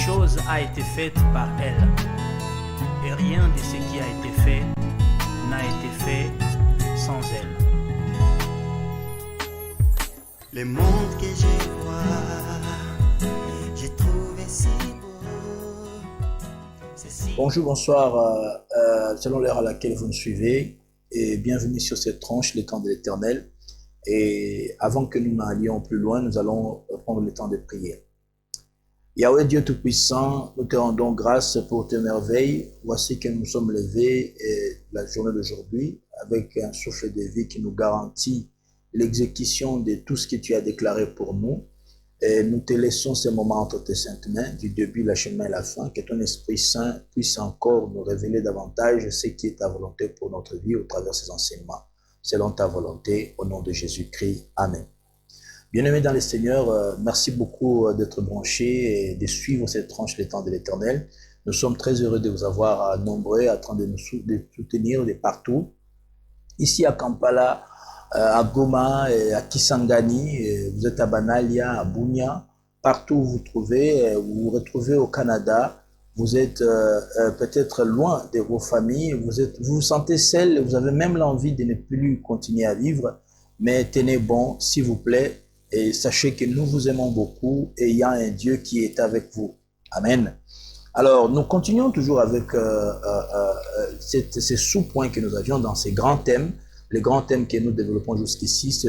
chose a été faite par elle. Et rien de ce qui a été fait n'a été fait sans elle. Le monde que je vois, j'ai trouvé si beau. Bonjour, bonsoir, selon l'heure à laquelle vous nous suivez, et bienvenue sur cette tranche, les temps de l'Éternel. Et avant que nous n'allions plus loin, nous allons prendre le temps de prier. Yahweh Dieu Tout-Puissant, nous te rendons grâce pour tes merveilles. Voici que nous sommes levés la journée d'aujourd'hui avec un souffle de vie qui nous garantit l'exécution de tout ce que tu as déclaré pour nous. Et nous te laissons ces moments entre tes saintes mains, du début, la chemin et la fin, que ton Esprit Saint puisse encore nous révéler davantage ce qui est ta volonté pour notre vie au travers de ces enseignements. Selon ta volonté, au nom de Jésus-Christ. Amen. Bien-aimés dans le Seigneur, merci beaucoup d'être branchés et de suivre cette tranche les temps de l'Éternel. Nous sommes très heureux de vous avoir nombreux en train de nous soutenir de partout. Ici à Kampala, à Goma, à Kisangani, vous êtes à Banalia, à Bunia, partout où vous vous retrouvez au Canada, vous êtes peut-être loin de vos familles, vous vous sentez seul, vous avez même l'envie de ne plus continuer à vivre, mais tenez bon, s'il vous plaît, et sachez que nous vous aimons beaucoup et il y a un Dieu qui est avec vous. Amen. Alors, nous continuons toujours avec ces sous-points que nous avions dans ces grands thèmes. Les grands thèmes que nous développons jusqu'ici,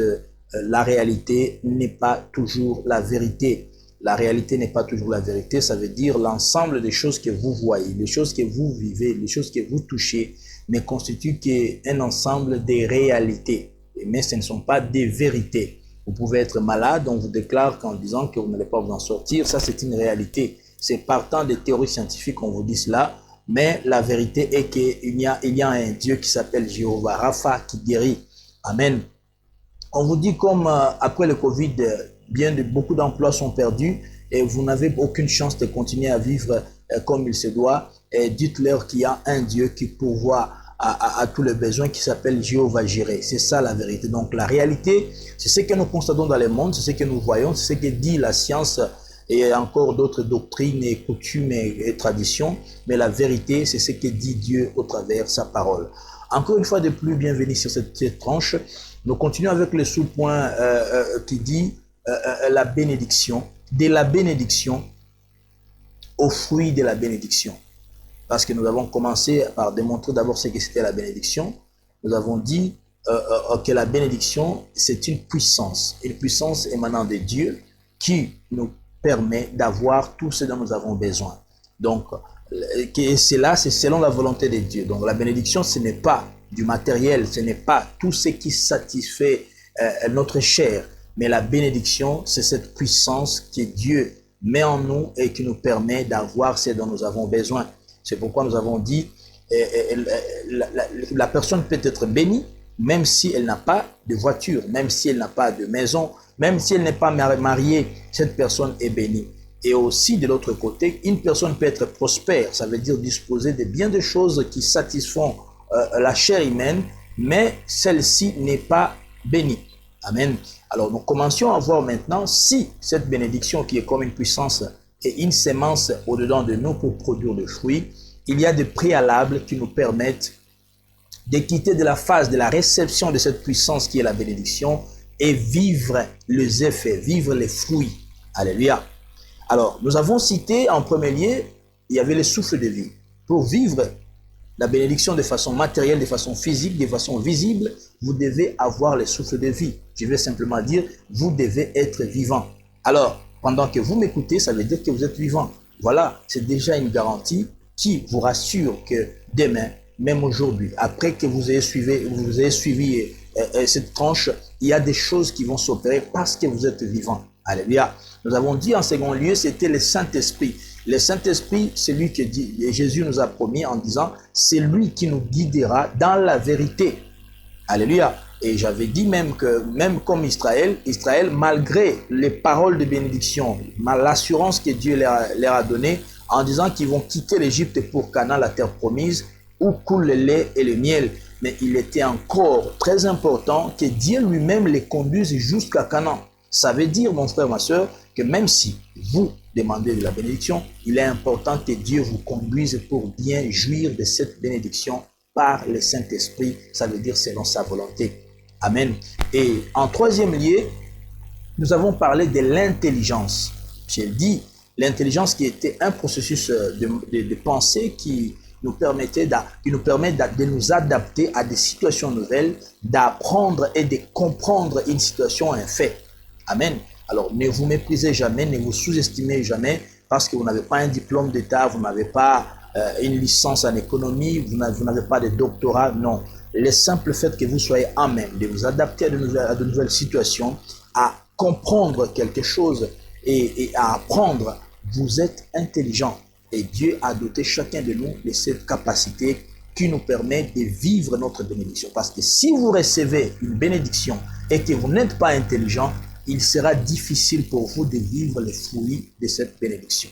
la réalité n'est pas toujours la vérité. La réalité n'est pas toujours la vérité, ça veut dire l'ensemble des choses que vous voyez, les choses que vous vivez, les choses que vous touchez, ne constituent qu'un ensemble des réalités. Mais ce ne sont pas des vérités. Vous pouvez être malade, on vous déclare qu'en disant que vous n'allez pas vous en sortir, ça c'est une réalité. C'est partant des théories scientifiques qu'on vous dit cela, mais la vérité est qu'il y a un Dieu qui s'appelle Jéhovah Rapha qui guérit. Amen. On vous dit comme après le Covid, beaucoup d'emplois sont perdus et vous n'avez aucune chance de continuer à vivre comme il se doit. Et dites-leur qu'il y a un Dieu qui pourvoit à tous les besoins qui s'appelle Jéhovah Jireh. C'est ça la vérité. Donc la réalité, c'est ce que nous constatons dans le monde, c'est ce que nous voyons, c'est ce que dit la science et encore d'autres doctrines et coutumes et traditions. Mais la vérité, c'est ce que dit Dieu au travers de sa parole. Encore une fois de plus, bienvenue sur cette tranche. Nous continuons avec le sous-point qui dit la bénédiction, de la bénédiction au fruit de la bénédiction. Parce que nous avons commencé par démontrer d'abord ce que c'était la bénédiction. Nous avons dit que la bénédiction, c'est une puissance émanant de Dieu qui nous permet d'avoir tout ce dont nous avons besoin. Donc, cela, c'est selon la volonté de Dieu. Donc, la bénédiction, ce n'est pas du matériel, ce n'est pas tout ce qui satisfait notre chair, mais la bénédiction, c'est cette puissance que Dieu met en nous et qui nous permet d'avoir ce dont nous avons besoin. C'est pourquoi nous avons dit la personne peut être bénie même si elle n'a pas de voiture, même si elle n'a pas de maison, même si elle n'est pas mariée, cette personne est bénie. Et aussi de l'autre côté, une personne peut être prospère, ça veut dire disposer de bien de choses qui satisfont la chair humaine, mais celle-ci n'est pas bénie. Amen. Alors nous commencions à voir maintenant si cette bénédiction qui est comme une puissance et une sémence au-dedans de nous pour produire des fruits, il y a des préalables qui nous permettent de quitter de la phase de la réception de cette puissance qui est la bénédiction et vivre les effets, vivre les fruits. Alléluia. Alors, nous avons cité en premier lieu, il y avait le souffle de vie. Pour vivre la bénédiction de façon matérielle, de façon physique, de façon visible, vous devez avoir le souffle de vie. Je vais simplement dire, vous devez être vivant. Alors, pendant que vous m'écoutez, ça veut dire que vous êtes vivant. Voilà, c'est déjà une garantie qui vous rassure que demain, même aujourd'hui, après que vous ayez suivi cette tranche, il y a des choses qui vont s'opérer parce que vous êtes vivant. Alléluia. Nous avons dit en second lieu, c'était le Saint-Esprit. Le Saint-Esprit, c'est lui que Jésus nous a promis en disant, c'est lui qui nous guidera dans la vérité. Alléluia. Et j'avais dit même que, même comme Israël, malgré les paroles de bénédiction, l'assurance que Dieu leur a donnée, en disant qu'ils vont quitter l'Égypte pour Canaan, la terre promise, où coule le lait et le miel. Mais il était encore très important que Dieu lui-même les conduise jusqu'à Canaan. Ça veut dire, mon frère, ma soeur, que même si vous demander de la bénédiction, il est important que Dieu vous conduise pour bien jouir de cette bénédiction par le Saint-Esprit, ça veut dire selon sa volonté. Amen. Et en troisième lieu, nous avons parlé de l'intelligence. J'ai dit l'intelligence qui était un processus de pensée qui nous permet de nous adapter à des situations nouvelles, d'apprendre et de comprendre une situation, un fait. Amen. Alors, ne vous méprisez jamais, ne vous sous-estimez jamais parce que vous n'avez pas un diplôme d'État, vous n'avez pas une licence en économie, vous n'avez pas de doctorat, non. Le simple fait que vous soyez à même de vous adapter à de nouvelles situations, à comprendre quelque chose et à apprendre, vous êtes intelligent. Et Dieu a doté chacun de nous de cette capacité qui nous permet de vivre notre bénédiction. Parce que si vous recevez une bénédiction et que vous n'êtes pas intelligent, il sera difficile pour vous de vivre les fruits de cette bénédiction.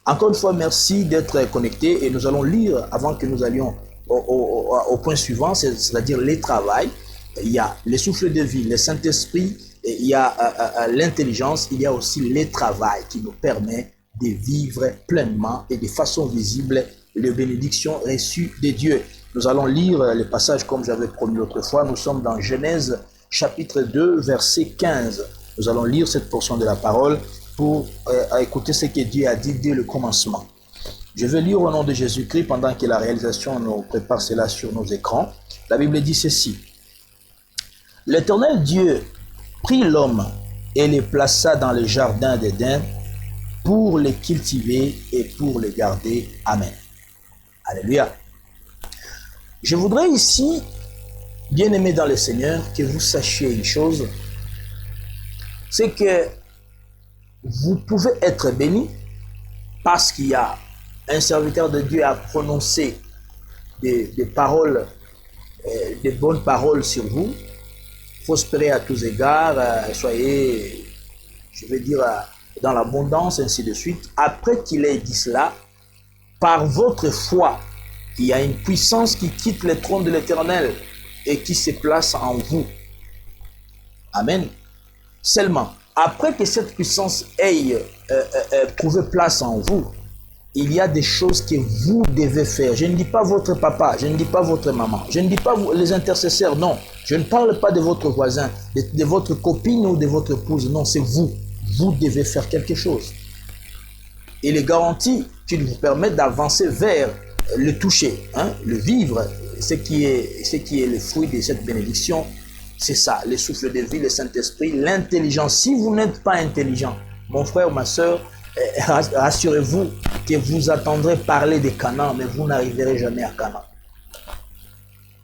Encore une fois, merci d'être connecté et nous allons lire avant que nous allions au point suivant, c'est-à-dire les travails. Il y a le souffle de vie, le Saint-Esprit, il y a l'intelligence, il y a aussi les travails qui nous permet de vivre pleinement et de façon visible les bénédictions reçues de Dieu. Nous allons lire les passages comme j'avais promis l'autre fois. Nous sommes dans Genèse chapitre 2, verset 15. Nous allons lire cette portion de la parole pour écouter ce que Dieu a dit dès le commencement. Je vais lire au nom de Jésus-Christ pendant que la réalisation nous prépare cela sur nos écrans. La Bible dit ceci. L'Éternel Dieu prit l'homme et le plaça dans le jardin d'Éden pour les cultiver et pour les garder. Amen. Alléluia. Je voudrais ici, bien-aimés dans le Seigneur, que vous sachiez une chose, c'est que vous pouvez être béni parce qu'il y a un serviteur de Dieu a prononcé des paroles, des bonnes paroles sur vous. Prospérez à tous égards, soyez, je vais dire, dans l'abondance, ainsi de suite. Après qu'il ait dit cela, par votre foi, il y a une puissance qui quitte le trône de l'Éternel et qui se place en vous. Amen. Seulement, après que cette puissance ait trouvé place en vous, il y a des choses que vous devez faire. Je ne dis pas votre papa, je ne dis pas votre maman, je ne dis pas les intercesseurs, non. Je ne parle pas de votre voisin, de votre copine ou de votre épouse, non, c'est vous. Vous devez faire quelque chose. Et les garanties qui vous permettent d'avancer vers le toucher, le vivre, ce qui est le fruit de cette bénédiction, c'est ça, le souffle de vie, le Saint-Esprit, l'intelligence. Si vous n'êtes pas intelligent, mon frère ou ma soeur, rassurez-vous que vous attendrez parler de Canaan, mais vous n'arriverez jamais à Canaan.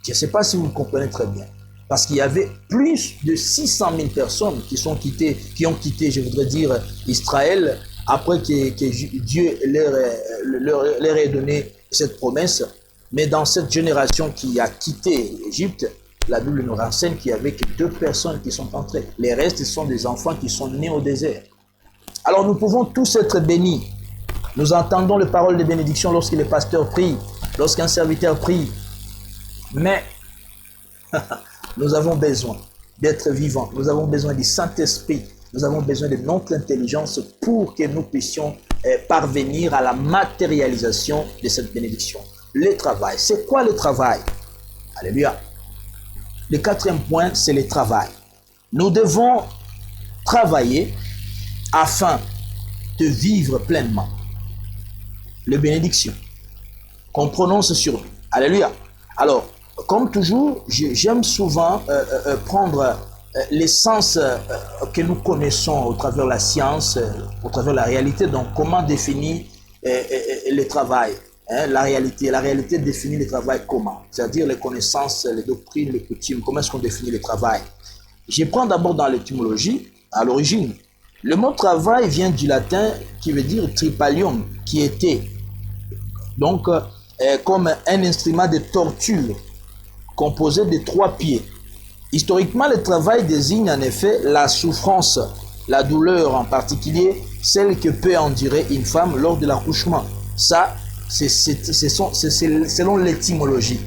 Je ne sais pas si vous comprenez très bien. Parce qu'il y avait plus de 600 000 personnes qui ont quitté, je voudrais dire, Israël, après que Dieu leur ait donné cette promesse. Mais dans cette génération qui a quitté l'Égypte, la Bible nous renseigne qu'il n'y avait que 2 personnes qui sont entrées. Les restes sont des enfants qui sont nés au désert. Alors nous pouvons tous être bénis. Nous entendons les paroles de bénédiction lorsque le pasteur prie, lorsqu'un serviteur prie. Mais nous avons besoin d'être vivants. Nous avons besoin du Saint-Esprit. Nous avons besoin de notre intelligence pour que nous puissions parvenir à la matérialisation de cette bénédiction. Le travail. C'est quoi le travail? Alléluia. Le 4e point, c'est le travail. Nous devons travailler afin de vivre pleinement les bénédictions qu'on prononce sur nous. Alléluia. Alors, comme toujours, j'aime souvent prendre l'essence que nous connaissons au travers de la science, au travers de la réalité. Donc, comment définir le travail, la réalité. La réalité définit le travail comment? C'est-à-dire les connaissances, les doctrines, les coutumes. Comment est-ce qu'on définit le travail? Je prends d'abord dans l'étymologie, à l'origine. Le mot travail vient du latin qui veut dire tripalium, qui était donc comme un instrument de torture composé de 3 pieds. Historiquement, le travail désigne en effet la souffrance, la douleur en particulier, celle que peut endurer une femme lors de l'accouchement. Ça, c'est selon l'étymologie.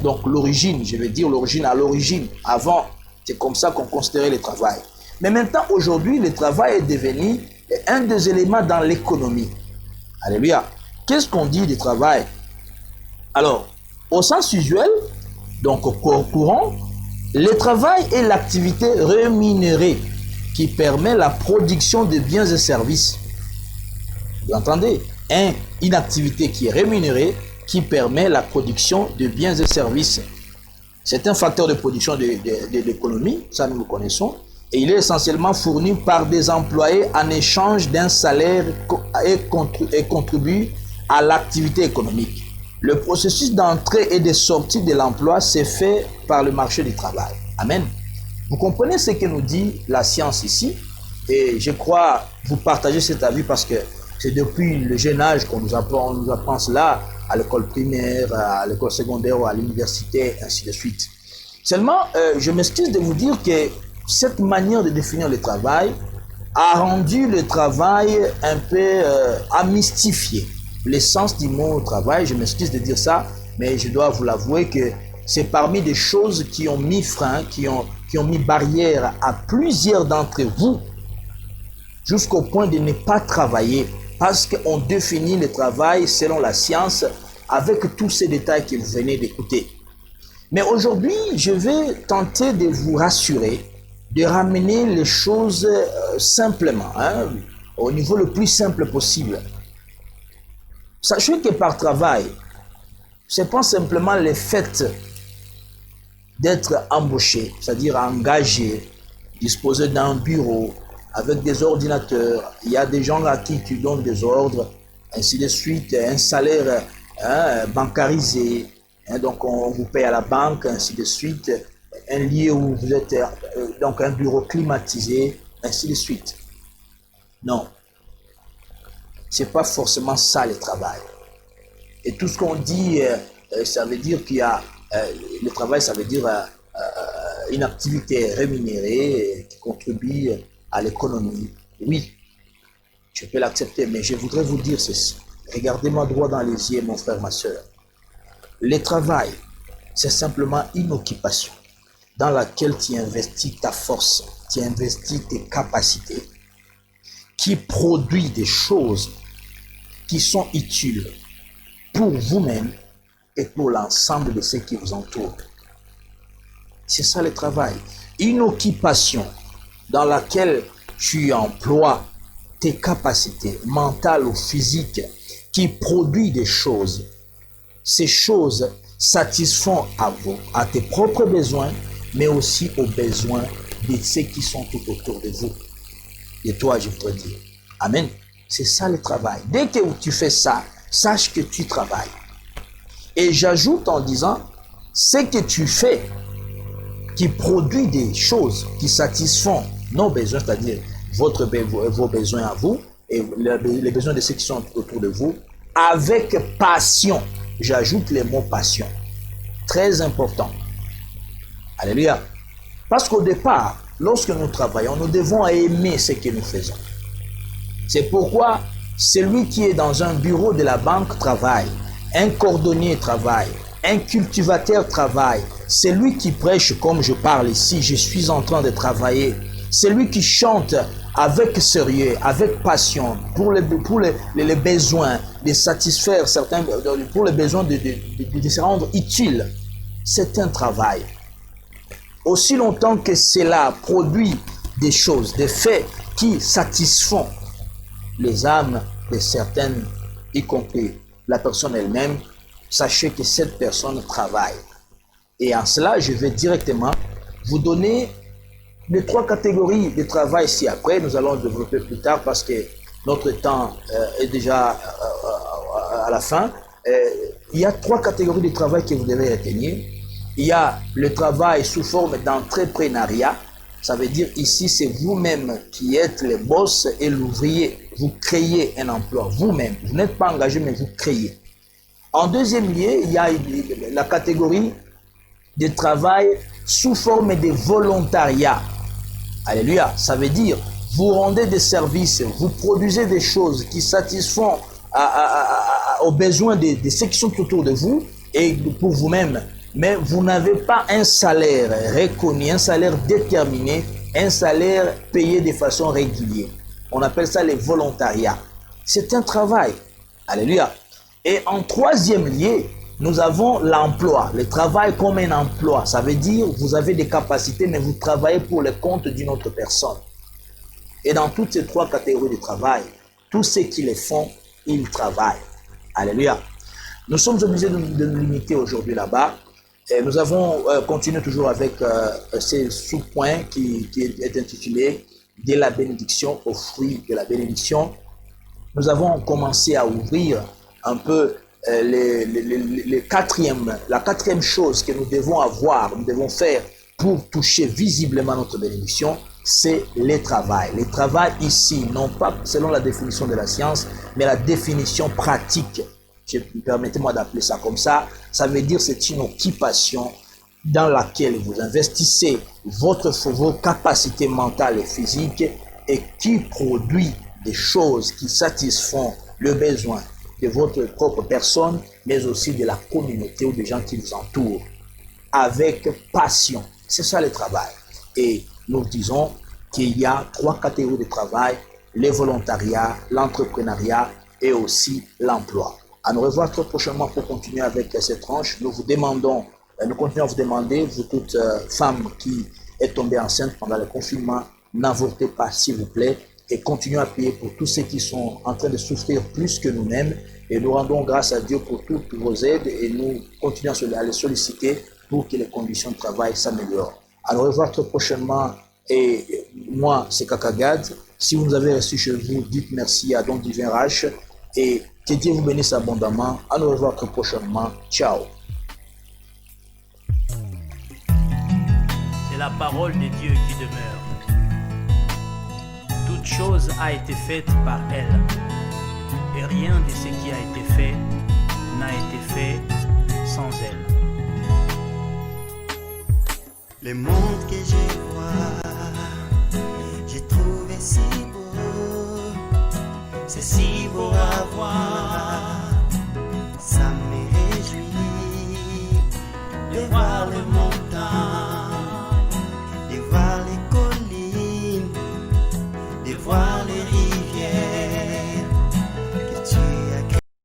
Donc l'origine, je vais dire l'origine à l'origine. Avant, c'est comme ça qu'on considérait le travail. Mais maintenant, aujourd'hui, le travail est devenu est un des éléments dans l'économie. Alléluia. Qu'est-ce qu'on dit du travail? Alors, au sens usuel, donc au courant, le travail est l'activité rémunérée qui permet la production de biens et services. Vous entendez? Une activité qui est rémunérée qui permet la production de biens et services. C'est un facteur de production de l'économie, ça nous le connaissons, et il est essentiellement fourni par des employés en échange d'un salaire et contribue à l'activité économique. Le processus d'entrée et de sortie de l'emploi s'est fait par le marché du travail. Amen. Vous comprenez ce que nous dit la science ici, et je crois vous partagez cet avis parce que c'est depuis le jeune âge qu'on nous apprend cela, à l'école primaire, à l'école secondaire ou à l'université, ainsi de suite. Seulement, je m'excuse de vous dire que cette manière de définir le travail a rendu le travail un peu amystifié. L'essence du mot travail, je m'excuse de dire ça, mais je dois vous l'avouer que c'est parmi des choses qui ont mis frein, qui ont mis barrière à plusieurs d'entre vous, jusqu'au point de ne pas travailler, parce qu'on définit le travail selon la science avec tous ces détails que vous venez d'écouter. Mais aujourd'hui, je vais tenter de vous rassurer, de ramener les choses simplement, au niveau le plus simple possible. Sachez que par travail, ce n'est pas simplement le fait d'être embauché, c'est-à-dire engagé, disposer d'un bureau, avec des ordinateurs, il y a des gens à qui tu donnes des ordres, ainsi de suite, un salaire bancarisé, donc on vous paye à la banque, ainsi de suite, un lieu où vous êtes, donc un bureau climatisé, ainsi de suite. Non, c'est pas forcément ça le travail. Et tout ce qu'on dit, ça veut dire qu'il y a, le travail, ça veut dire une activité rémunérée qui contribue à l'économie. Oui, je peux l'accepter, mais je voudrais vous dire ceci. Regardez-moi droit dans les yeux, mon frère, ma soeur. Le travail, c'est simplement une occupation dans laquelle tu investis ta force, tu investis tes capacités, qui produit des choses qui sont utiles pour vous-même et pour l'ensemble de ceux qui vous entourent. C'est ça le travail. Une occupation dans laquelle tu emploies tes capacités mentales ou physiques qui produit des choses. Ces choses satisfont à tes propres besoins, mais aussi aux besoins de ceux qui sont tout autour de vous. Et toi, je voudrais dire. Amen. C'est ça le travail. Dès que tu fais ça, sache que tu travailles. Et j'ajoute en disant, ce que tu fais qui produit des choses qui satisfont nos besoins, c'est-à-dire vos besoins à vous et les besoins de ceux qui sont autour de vous, avec passion. J'ajoute le mot passion. Très important. Alléluia. Parce qu'au départ, lorsque nous travaillons, nous devons aimer ce que nous faisons. C'est pourquoi celui qui est dans un bureau de la banque travaille, un cordonnier travaille, un cultivateur travaille, celui qui prêche comme je parle ici, je suis en train de travailler, celui qui chante avec sérieux, avec passion, pour les besoins, de satisfaire certains, pour les besoins de se rendre utile, c'est un travail. Aussi longtemps que cela produit des choses, des faits qui satisfont les âmes de certaines, y compris la personne elle-même, sachez que cette personne travaille. Et en cela, je vais directement vous donner les 3 catégories de travail. Si après, nous allons développer plus tard parce que notre temps est déjà à la fin. Il y a 3 catégories de travail que vous devez retenir. Il y a le travail sous forme d'entrepreneuriat. Ça veut dire ici, c'est vous-même qui êtes le boss et l'ouvrier. Vous créez un emploi vous-même. Vous n'êtes pas engagé, mais vous créez. En deuxième lieu, il y a la catégorie de travail sous forme de volontariat. Alléluia. Ça veut dire, vous rendez des services, vous produisez des choses qui satisfont aux besoins de ceux qui sont autour de vous et pour vous-même. Mais vous n'avez pas un salaire reconnu, un salaire déterminé, un salaire payé de façon régulière. On appelle ça les volontariats. C'est un travail. Alléluia. Et en troisième lieu, nous avons l'emploi. Le travail comme un emploi. Ça veut dire vous avez des capacités, mais vous travaillez pour le compte d'une autre personne. Et dans toutes ces trois catégories de travail, tous ceux qui les font, ils travaillent. Alléluia. Nous sommes obligés de nous limiter aujourd'hui là-bas. Et nous avons continué toujours avec ces sous-points qui est intitulé « De la bénédiction au fruit de la bénédiction ». Nous avons commencé à ouvrir un peu la quatrième chose que nous devons avoir, nous devons faire pour toucher visiblement notre bénédiction, c'est le travail. Le travail ici, non pas selon la définition de la science, mais la définition pratique. Permettez-moi d'appeler ça comme ça. Ça veut dire c'est une occupation dans laquelle vous investissez vos capacités mentales et physiques et qui produit des choses qui satisfont le besoin de votre propre personne, mais aussi de la communauté ou des gens qui vous entourent, avec passion. C'est ça le travail. Et nous disons qu'il y a trois catégories de travail, le volontariat, l'entrepreneuriat et aussi l'emploi. À nous revoir très prochainement pour continuer avec cette tranche. Nous continuons à vous demander, vous toute femme qui est tombée enceinte pendant le confinement, n'avortez pas s'il vous plaît et continuez à prier pour tous ceux qui sont en train de souffrir plus que nous-mêmes et nous rendons grâce à Dieu pour toutes vos aides et nous continuons à les solliciter pour que les conditions de travail s'améliorent. À nous revoir très prochainement et moi c'est Kakagad. Si vous nous avez reçu chez vous, dites merci à Don Divin Rach et que Dieu vous bénisse abondamment. À nous revoir très prochainement. Ciao. C'est la parole de Dieu qui demeure. Toute chose a été faite par elle, et rien de ce qui a été fait n'a été fait sans elle. Le monde que je vois, j'ai trouvé si beau, c'est si beau à voir.